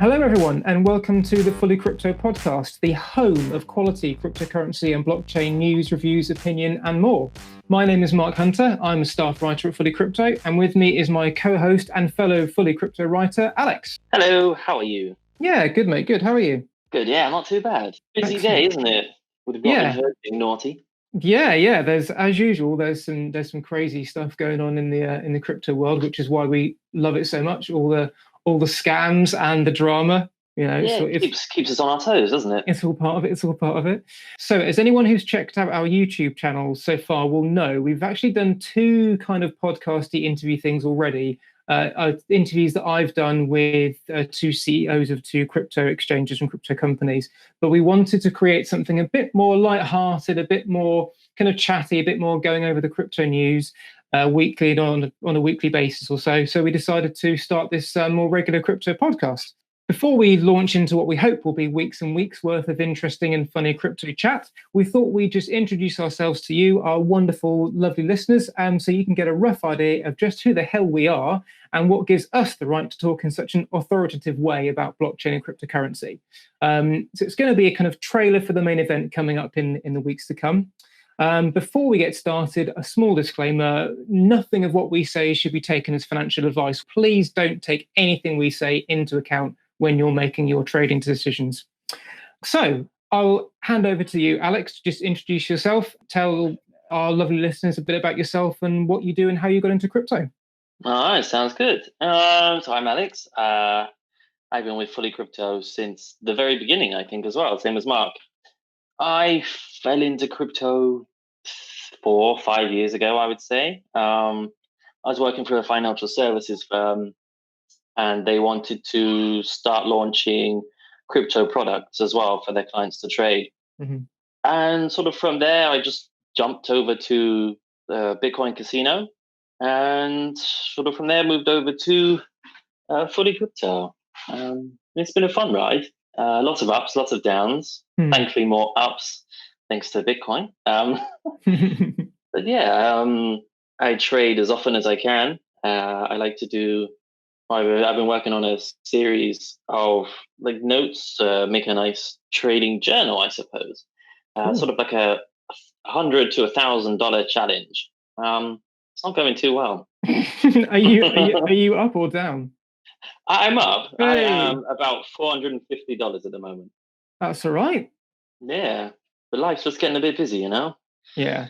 Hello, everyone, and welcome to the FullyCrypto Podcast, the home of quality cryptocurrency and blockchain news, reviews, opinion, and more. My name is Mark Hunter. I'm a staff writer at FullyCrypto, and with me is my co-host and fellow FullyCrypto writer, Alex. Hello, how are you? Yeah, good, mate. Good. How are you? Good, yeah, not too bad. Busy Excellent. day, isn't it? We've got being naughty. Yeah. There's, as usual, there's some crazy stuff going on in the crypto world, which is why we love it so much. All the scams and the drama, it keeps us on our toes, doesn't it? It's all part of it. So as anyone who's checked out our YouTube channel so far will know, we've actually done two kind of podcasty interview things already. Interviews that I've done with two CEOs of two crypto exchanges and crypto companies. But we wanted to create something a bit more lighthearted, a bit more kind of chatty, a bit more going over the crypto news weekly on a weekly basis or so. So we decided to start this more regular crypto podcast. Before we launch into what we hope will be weeks and weeks worth of interesting and funny crypto chat, we thought we'd just introduce ourselves to you, our wonderful, lovely listeners, so you can get a rough idea of just who the hell we are and what gives us the right to talk in such an authoritative way about blockchain and cryptocurrency. So it's going to be a kind of trailer for the main event coming up in the weeks to come. Before we get started, a small disclaimer: nothing of what we say should be taken as financial advice. Please don't take anything we say into account when you're making your trading decisions. So I'll hand over to you, Alex, to just introduce yourself, tell our lovely listeners a bit about yourself and what you do and how you got into crypto. All right, sounds good. So I'm Alex. I've been with FullyCrypto since the very beginning, I think, as well, same as Mark. I fell into crypto 4 or 5 years ago, I would say. I was working for a financial services firm, and they wanted to start launching crypto products as well for their clients to trade. Mm-hmm. And sort of from there, I just jumped over to the Bitcoin casino, and sort of from there moved over to FullyCrypto. It's been a fun ride. Lots of ups, lots of downs. Thankfully, more ups thanks to Bitcoin. But yeah, I trade as often as I can. I like to do. I've been working on a series of notes, make a nice trading journal, I suppose. Sort of like a $100 to $1,000 challenge. It's not going too well. Are you up or down? I'm up. Hey. I am about $450 at the moment. That's all right. Yeah, but life's just getting a bit busy, Yeah.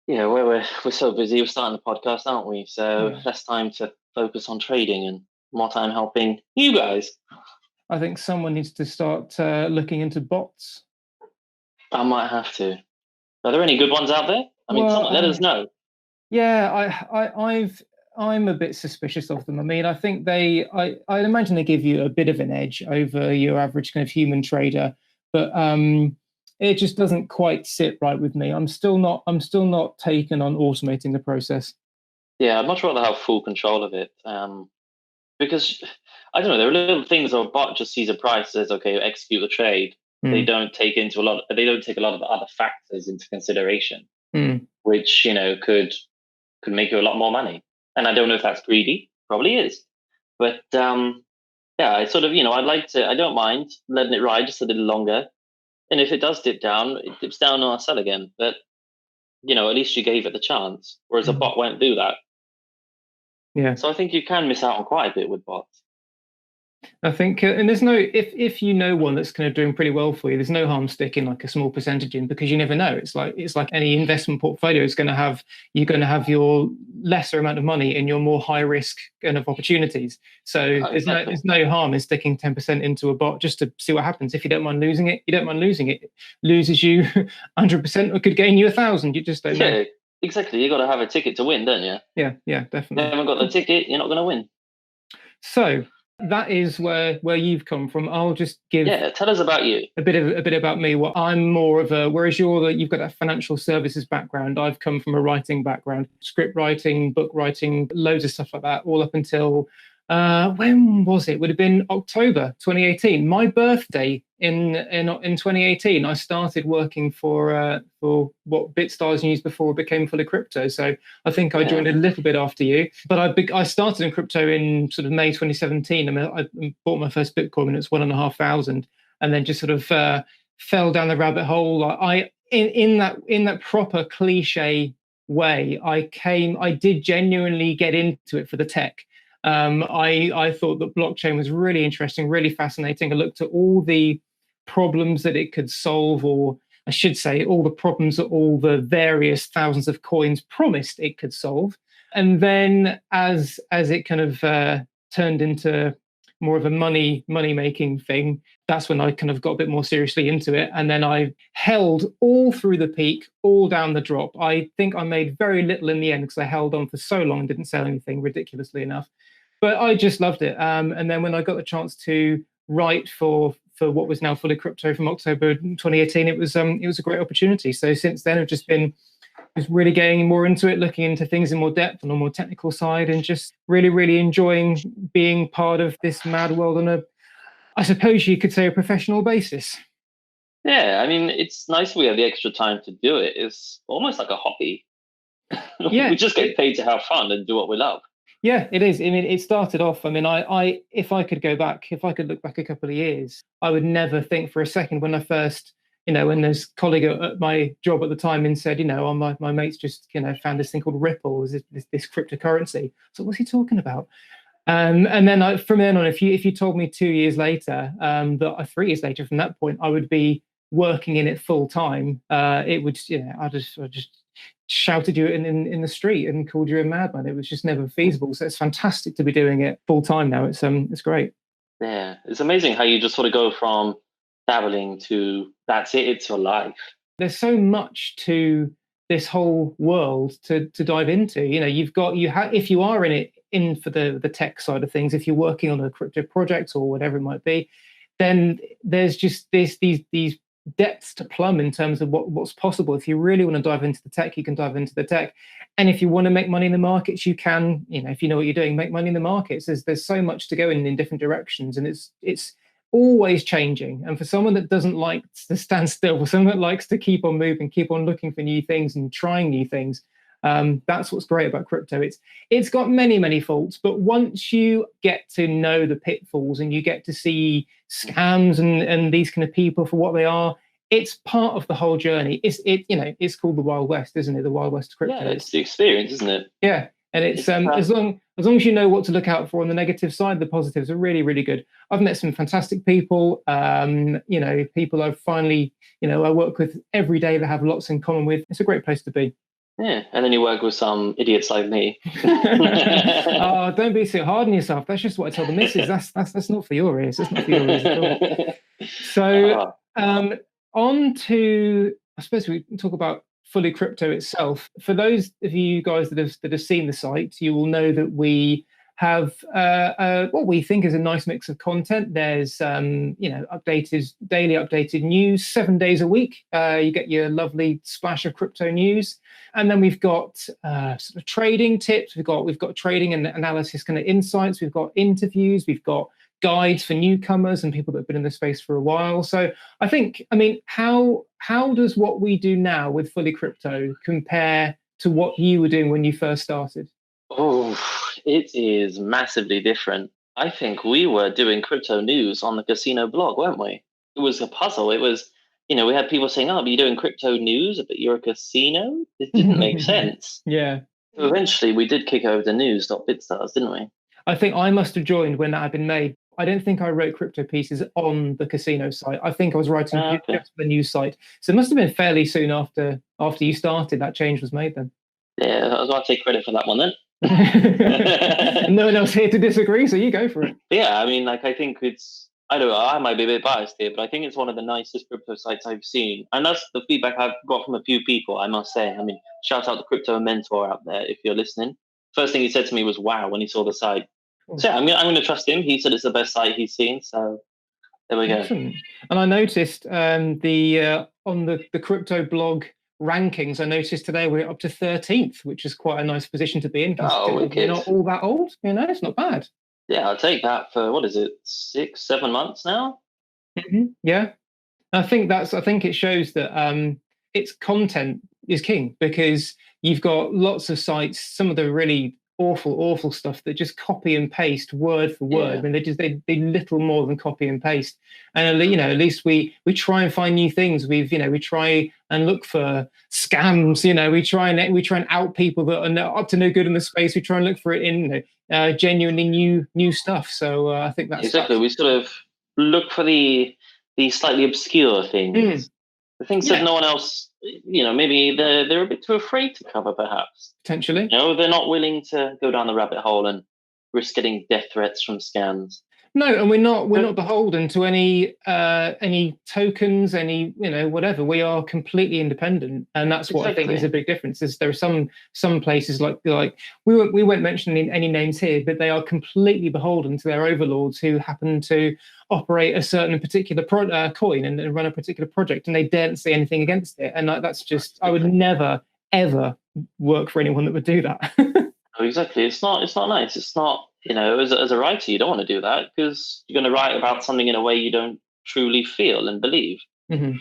Yeah, we're so busy. We're starting the podcast, aren't we? So less time to focus on trading and more time helping you guys. I think someone needs to start looking into bots. I might have to. Are there any good ones out there? I mean, let us know. Yeah, I'm a bit suspicious of them. I mean, I think I imagine they give you a bit of an edge over your average kind of human trader, but it just doesn't quite sit right with me. I'm still not taken on automating the process. Yeah, I'd much rather have full control of it. Because I don't know, there are little things where a bot just sees a price, says, okay, execute the trade. They don't take a lot of the other factors into consideration, which, could make you a lot more money. And I don't know if that's greedy, probably is. But I sort of, I don't mind letting it ride just a little longer. And if it does dip down, it dips down and I'll sell again. But, at least you gave it the chance, whereas a bot won't do that. Yeah. So I think you can miss out on quite a bit with bots. I think, and there's no, if you know one that's kind of doing pretty well for you, there's no harm sticking like a small percentage in, because you never know. It's like any investment portfolio is going to have, you're going to have your lesser amount of money in your more high risk kind of opportunities. So there's no harm in sticking 10% into a bot just to see what happens. If you don't mind losing it, you don't mind losing it. It loses you 100% or could gain you 1,000. You just don't know. Exactly. You got to have a ticket to win, don't you? Yeah, definitely. If you haven't got the ticket, you're not going to win. So that is where you've come from. I'll just give tell us about you. A bit about me. Well, I'm more of a, whereas you've got a financial services background, I've come from a writing background, script writing, book writing, loads of stuff like that, all up until When was it? Would have been October 2018. My birthday in 2018. I started working for what BitStars used before it became Fully Crypto. So I think I joined a little bit after you, but I started in crypto in sort of May 2017. I mean, I bought my first Bitcoin when it was 1,500, and then just sort of fell down the rabbit hole. In that proper cliche way, I did genuinely get into it for the tech. I thought that blockchain was really interesting, really fascinating. I looked at all the problems that it could solve, or I should say, all the problems that all the various thousands of coins promised it could solve. And then, as it kind of turned into more of a money making thing, that's when I kind of got a bit more seriously into it. And then I held all through the peak, all down the drop. I think I made very little in the end because I held on for so long and didn't sell anything, ridiculously enough. But I just loved it. And then when I got the chance to write for what was now Fully Crypto from October 2018, it was a great opportunity. So since then, I've just been really getting more into it, looking into things in more depth on a more technical side, and just really, really enjoying being part of this mad world on I suppose you could say, a professional basis. Yeah, I mean, it's nice we have the extra time to do it. It's almost like a hobby. Yeah, we just get paid to have fun and do what we love. Yeah, it is. I mean, it started off. I mean, I if I could go back, if I could look back a couple of years, I would never think for a second when I first, when this colleague at my job at the time and said, oh, my mates just, found this thing called Ripple, this cryptocurrency. So what's he talking about? And then from then on, if you told me 2 years later, 3 years later from that point, I would be working in it full time, it would, I just shouted you in the street and called you a madman. It was just never feasible. So it's fantastic to be doing it full time now. It's great. Yeah, it's amazing how you just sort of go from dabbling to that's it. It's your life. There's so much to this whole world to dive into. If you are in for the tech side of things, if you're working on a crypto project or whatever it might be, then there's just these depths to plumb in terms of what's possible. If you really want to dive into the tech, you can dive into the tech. And if you want to make money in the markets, you can, if you know what you're doing, make money in the markets. There's so much to go in different directions, and it's always changing. And for someone that doesn't like to stand still, for someone that likes to keep on moving, keep on looking for new things and trying new things, that's what's great about crypto. It's got many faults, but once you get to know the pitfalls and you get to see scams and these kind of people for what they are, it's part of the whole journey. It's called the Wild West, isn't it? The Wild West of crypto. Yeah, it's the experience, isn't it? Yeah, and it's as long as you know what to look out for on the negative side, the positives are really, really good. I've met some fantastic people. People I've finally, I work with every day that have lots in common with. It's a great place to be. Yeah, and then you work with some idiots like me. Oh, don't be so hard on yourself. That's just what I tell the missus. That's not for your ears. That's not for your ears at all. So, on to, I suppose we talk about Fully Crypto itself. For those of you guys that have seen the site, you will know that we have what we think is a nice mix of content. There's daily updated news 7 days a week. You get your lovely splash of crypto news, and then we've got sort of trading tips. We've got trading and analysis kind of insights. We've got interviews. We've got guides for newcomers and people that have been in the space for a while. So I mean, how does what we do now with Fully Crypto compare to what you were doing when you first started? Oh, it is massively different. I think we were doing crypto news on the casino blog, weren't we? It was a puzzle. It was, we had people saying, oh, but you're doing crypto news, but you're a casino? It didn't make sense. Yeah. So eventually we did kick over to news.bitstars, didn't we? I think I must have joined when that had been made. I don't think I wrote crypto pieces on the casino site. I think I was writing just for the news site. So it must have been fairly soon after you started that change was made then. Yeah, I was going to take credit for that one then. No one else here to disagree, so you go for it. Yeah, I mean, I think I don't know, I might be a bit biased here, but I think it's one of the nicest crypto sites I've seen. And that's the feedback I've got from a few people, I must say. I mean, shout out to Crypto Mentor out there if you're listening. First thing he said to me was, wow, when he saw the site. Cool. So yeah, I'm going to trust him. He said it's the best site he's seen, so there we go. Awesome. And I noticed on the crypto blog rankings, I noticed today we're up to 13th, which is quite a nice position to be in. Oh, we're not all that old, it's not bad. Yeah, I'll take that for, what is it, 6, 7 months now? Yeah. I think it shows that its content is king, because you've got lots of sites, some of the really awful stuff that just copy and paste word for word. Yeah. I mean, they little more than copy and paste. And at least we try and find new things. We try and look for scams. We try and out people that are up to no good in the space. We try and look for it in genuinely new stuff. So I think that's Exactly. We sort of look for the slightly obscure things, the things that no one else, maybe they're a bit too afraid to cover, perhaps. Potentially. They're not willing to go down the rabbit hole and risk getting death threats from scams. No, and we're not beholden to any tokens, any whatever. We are completely independent, and that's what I think is a big difference. Is there are some places like we won't mention any names here, but they are completely beholden to their overlords who happen to operate a certain particular coin and run a particular project, and they daren't say anything against it. And that's just, I would never ever work for anyone that would do that. Oh, exactly. It's not nice. It's not, as a writer, you don't want to do that, because you're going to write about something in a way you don't truly feel and believe. Mm-hmm.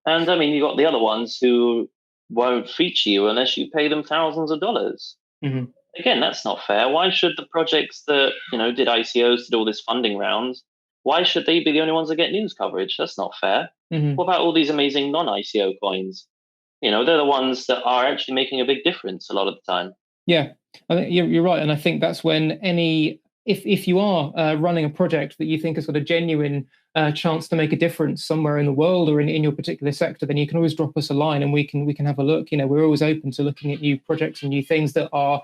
And I mean, you got the other ones who won't feature you unless you pay them thousands of dollars. Mm-hmm. Again, that's not fair. Why should the projects that, did ICOs, did all this funding rounds, why should they be the only ones that get news coverage? That's not fair. Mm-hmm. What about all these amazing non-ICO coins? They're the ones that are actually making a big difference a lot of the time. Yeah, I think you're right, and I think that's when if you are running a project that you think has got a genuine chance to make a difference somewhere in the world or in your particular sector, then you can always drop us a line and we can have a look. We're always open to looking at new projects and new things that are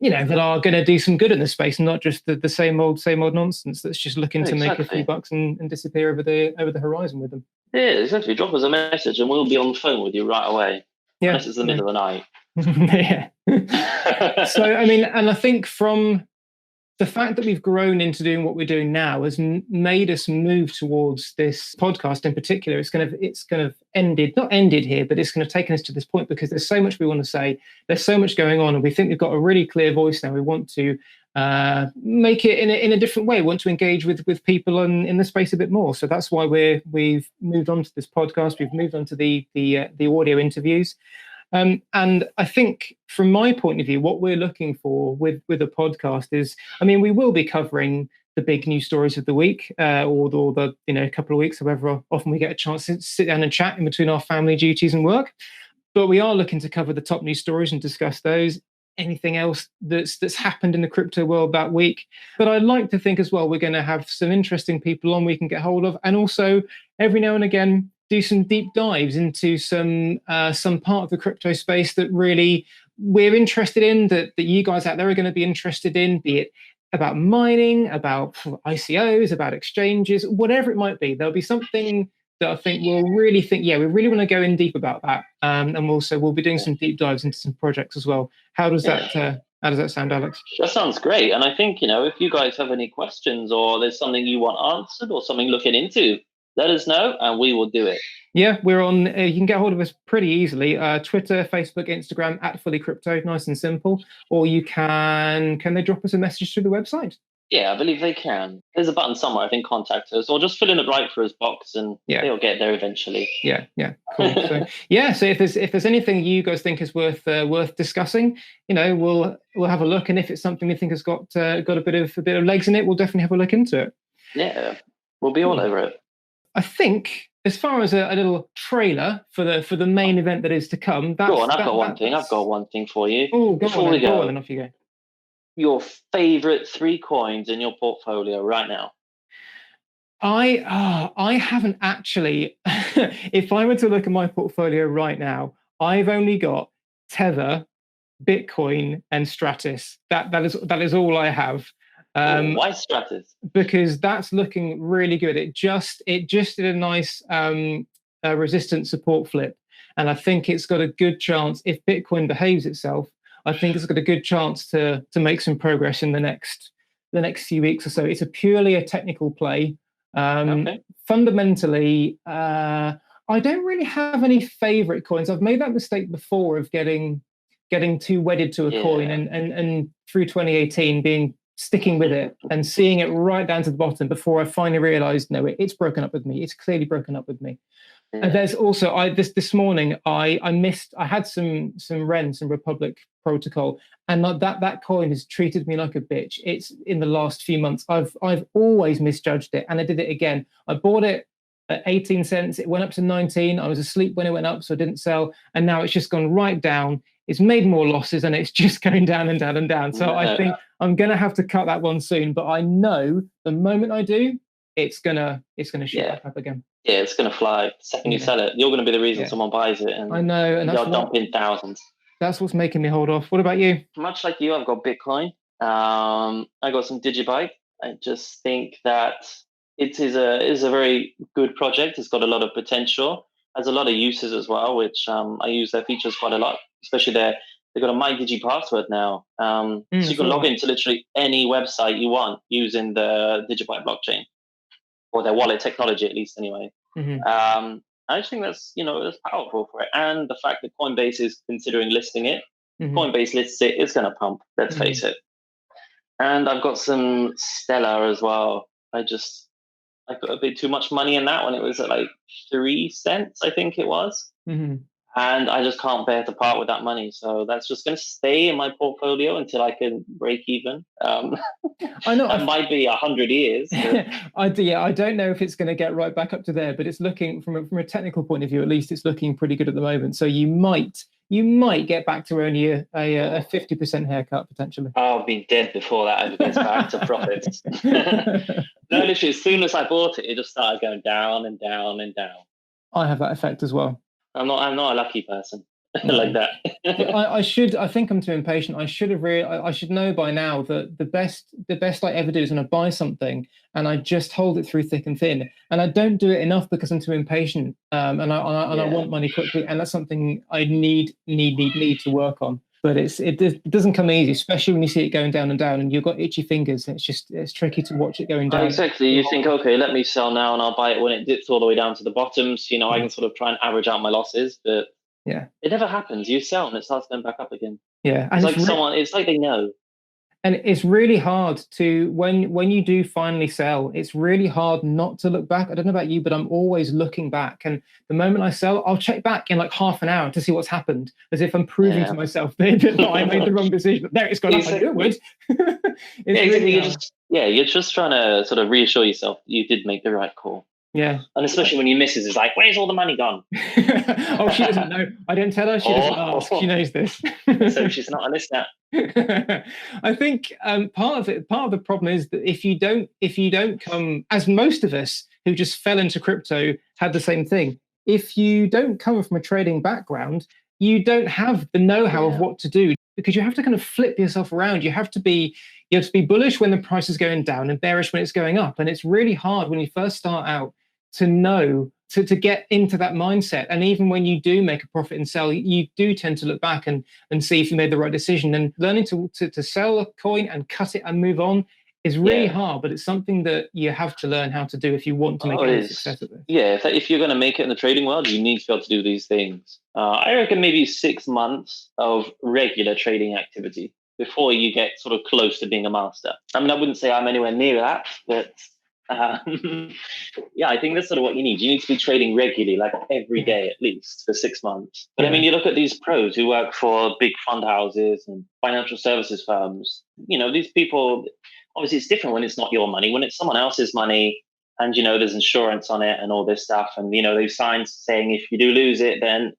going to do some good in the space, and not just the same old nonsense that's just looking to make a few bucks and disappear over the horizon with them. Yeah, exactly. Drop us a message and we'll be on the phone with you right away. Yeah, unless it's the middle of the night. Yeah. So, I mean, and I think from the fact that we've grown into doing what we're doing now has made us move towards this podcast in particular. It's kind of not ended here, but it's kind of taken us to this point because there's so much we want to say. There's so much going on, and we think we've got a really clear voice now. We want to make it in a different way. We want to engage with people in the space a bit more. So that's why we've moved on to this podcast. We've moved on to the audio interviews. And I think from my point of view, what we're looking for with a podcast is, I mean, we will be covering the big news stories of the week or the couple of weeks, however often we get a chance to sit down and chat in between our family duties and work. But we are looking to cover the top news stories and discuss those. Anything else that's happened in the crypto world that week. But I'd like to think as well, we're going to have some interesting people on we can get hold of, and also every now and again do some deep dives into some part of the crypto space that really we're interested in, that you guys out there are going to be interested in, be it about mining, about ICOs, about exchanges, whatever it might be. There'll be something that I think we really want to go in deep about that. And also we'll be doing some deep dives into some projects as well. How does that sound, Alex? That sounds great. And I think, if you guys have any questions or there's something you want answered or something looking into, let us know and we will do it. Yeah, we're on. You can get hold of us pretty easily. Twitter, Facebook, Instagram @FullyCrypto, nice and simple. Or you can they drop us a message through the website? Yeah, I believe they can. There's a button somewhere, I think, contact us, or just fill in the right for us box and they'll get there eventually. Yeah, cool. So if there's anything you guys think is worth discussing, we'll have a look, and if it's something we think has got a bit of legs in it, we'll definitely have a look into it. Yeah, we'll be all over it. I think as far as a little trailer for the main event that is to come. Go on, I've got one thing for you. Oh, go on, then off you go. Your favorite 3 coins in your portfolio right now? I haven't actually. If I were to look at my portfolio right now, I've only got Tether, Bitcoin, and Stratis. That is all I have. Why Stratis? Because that's looking really good. It just did a nice resistance support flip, and I think it's got a good chance, if Bitcoin behaves itself, I think it's got a good chance to make some progress in the next few weeks or so. It's purely a technical play. Fundamentally, I don't really have any favorite coins. I've made that mistake before of getting too wedded to a coin, and through 2018 being sticking with it and seeing it right down to the bottom before I finally realized, no, it's broken up with me. It's clearly broken up with me. And there's also this morning I had some Republic protocol, and that coin has treated me like a bitch. It's in the last few months I've always misjudged it, and I did it again. I bought it at 18 cents. It went up to 19. I was asleep when it went up, so I didn't sell, and now it's just gone right down. It's made more losses, and it's just going down and down and down. So I think I'm gonna have to cut that one soon. But I know the moment I do, it's gonna shoot back up again. Yeah, it's going to fly. The second you sell it, you're going to be the reason someone buys it. And I know, and you're dumping thousands. That's what's making me hold off. What about you? Much like you, I've got Bitcoin. I got some Digibyte. I just think that it is a very good project. It's got a lot of potential. Has a lot of uses as well, which I use their features quite a lot. Especially they've got a My Password now, so you can log into literally any website you want using the Digibyte blockchain. Or their wallet technology, at least, anyway. I just think that's powerful for it, and the fact that Coinbase is considering listing it. Coinbase lists it, it's going to pump. Let's face it. And I've got some Stellar as well. I put a bit too much money in that when it was at like 3 cents, I think it was. And I just can't bear to part with that money. So that's just going to stay in my portfolio until I can break even. I know that might be 100 years. I don't know if it's going to get right back up to there, but it's looking from a technical point of view, at least it's looking pretty good at the moment. So you might get back to only a 50% haircut potentially. I'll be dead before that ever gets back to profits. No, literally, as soon as I bought it, it just started going down and down and down. I have that effect as well. I'm not a lucky person like that. I think I'm too impatient. I should know by now that the best I ever do is when I buy something and I just hold it through thick and thin. And I don't do it enough because I'm too impatient. And I want money quickly. And that's something I need to work on. But it doesn't come easy, especially when you see it going down and down, and you've got itchy fingers. And it's tricky to watch it going down. Exactly. You think, okay, let me sell now, and I'll buy it when it dips all the way down to the bottoms. I can sort of try and average out my losses, but it never happens. You sell and it starts going back up again. Yeah, and it's like they know. And it's really hard to when you do finally sell. It's really hard not to look back. I don't know about you, but I'm always looking back. And the moment I sell, I'll check back in like half an hour to see what's happened, as if I'm proving to myself that I made the wrong decision. There, it's gone up. I knew it would. You're just trying to sort of reassure yourself you did make the right call. Yeah. And especially when you misses, it's like, where's all the money gone? Oh, she doesn't know. I didn't tell her. She doesn't ask. She knows this. So she's not a listener. I think part of the problem is that if you don't come, as most of us who just fell into crypto had the same thing. If you don't come from a trading background, you don't have the know-how of what to do, because you have to kind of flip yourself around. You have to be bullish when the price is going down and bearish when it's going up. And it's really hard when you first start out to know to get into that mindset. And even when you do make a profit and sell, you do tend to look back and see if you made the right decision. And learning to sell a coin and cut it and move on is really hard, but it's something that you have to learn how to do if you want to make a success of it. Yeah, if you're going to make it in the trading world, you need to be able to do these things. I reckon maybe 6 months of regular trading activity before you get sort of close to being a master. I mean, I wouldn't say I'm anywhere near that, but I think that's sort of what you need. You need to be trading regularly, like every day at least, for 6 months. But I mean, you look at these pros who work for big fund houses and financial services firms. These people, obviously it's different when it's not your money. When it's someone else's money and, there's insurance on it and all this stuff. And, they've signed saying if you do lose it, then,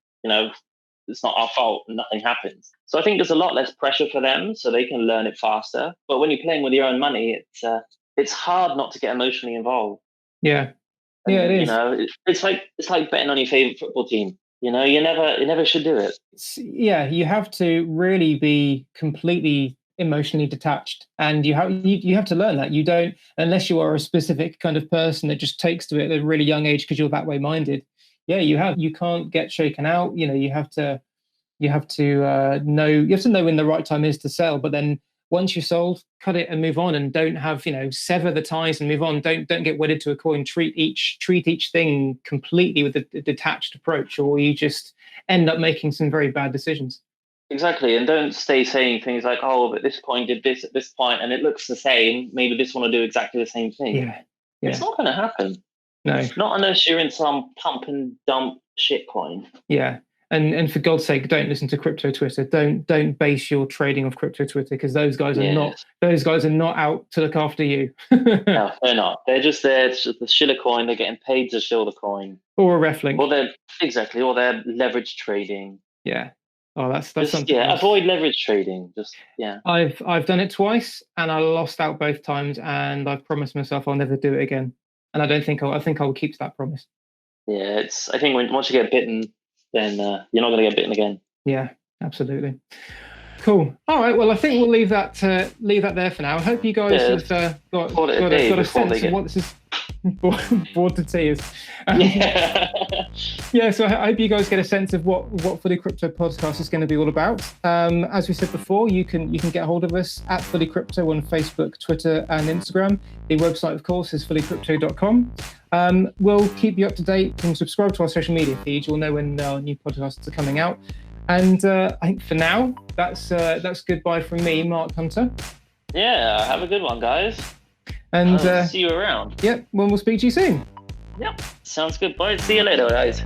it's not our fault and nothing happens. So I think there's a lot less pressure for them so they can learn it faster. But when you're playing with your own money, it's hard not to get emotionally involved. Yeah. And, it is. It's like betting on your favorite football team. You never should do it. You have to really be completely emotionally detached, and you have to learn that. You don't, unless you are a specific kind of person that just takes to it at a really young age because you're that way minded. You can't get shaken out. You have to know when the right time is to sell. But then once you've sold, cut it and move on, and don't have sever the ties and move on. Don't get wedded to a coin. Treat each thing completely with a detached approach, or you just end up making some very bad decisions. Exactly, and don't stay saying things like, "Oh, but this coin did this at this point, and it looks the same. Maybe this one will do exactly the same thing." Yeah, It's yeah, not going to happen. no, Not unless you're in some pump and dump shitcoin. yeah. And for God's sake, don't listen to crypto Twitter. Don't base your trading off crypto Twitter, because those guys Yes. are not out to look after you. No, they're not. They're just there to shill a coin. They're getting paid to shill the coin. Or a ref link. Or they're leverage trading. Yeah. Oh, that's Just something else. avoid leverage trading. Just yeah. I've done it twice and I lost out both times, and I've promised myself I'll never do it again. And I think I'll keep to that promise. Yeah, I think once you get bitten, then you're not going to get bitten again. Yeah, absolutely. Cool. All right. Well, I think we'll leave that there for now. I hope you guys have got a sense of what this is. Bored to tears. Yeah. So I hope you guys get a sense of what FullyCrypto Podcast is going to be all about. As we said before, you can get hold of us at FullyCrypto on Facebook, Twitter, and Instagram. The website, of course, is fullycrypto.com. We'll keep you up to date. And subscribe to our social media feed. You'll know when our new podcasts are coming out. And I think for now, that's goodbye from me, Mark Hunter. Yeah, have a good one, guys. And see you around. Yep, well, we'll speak to you soon. Yep, sounds good. Bye. See you later, guys.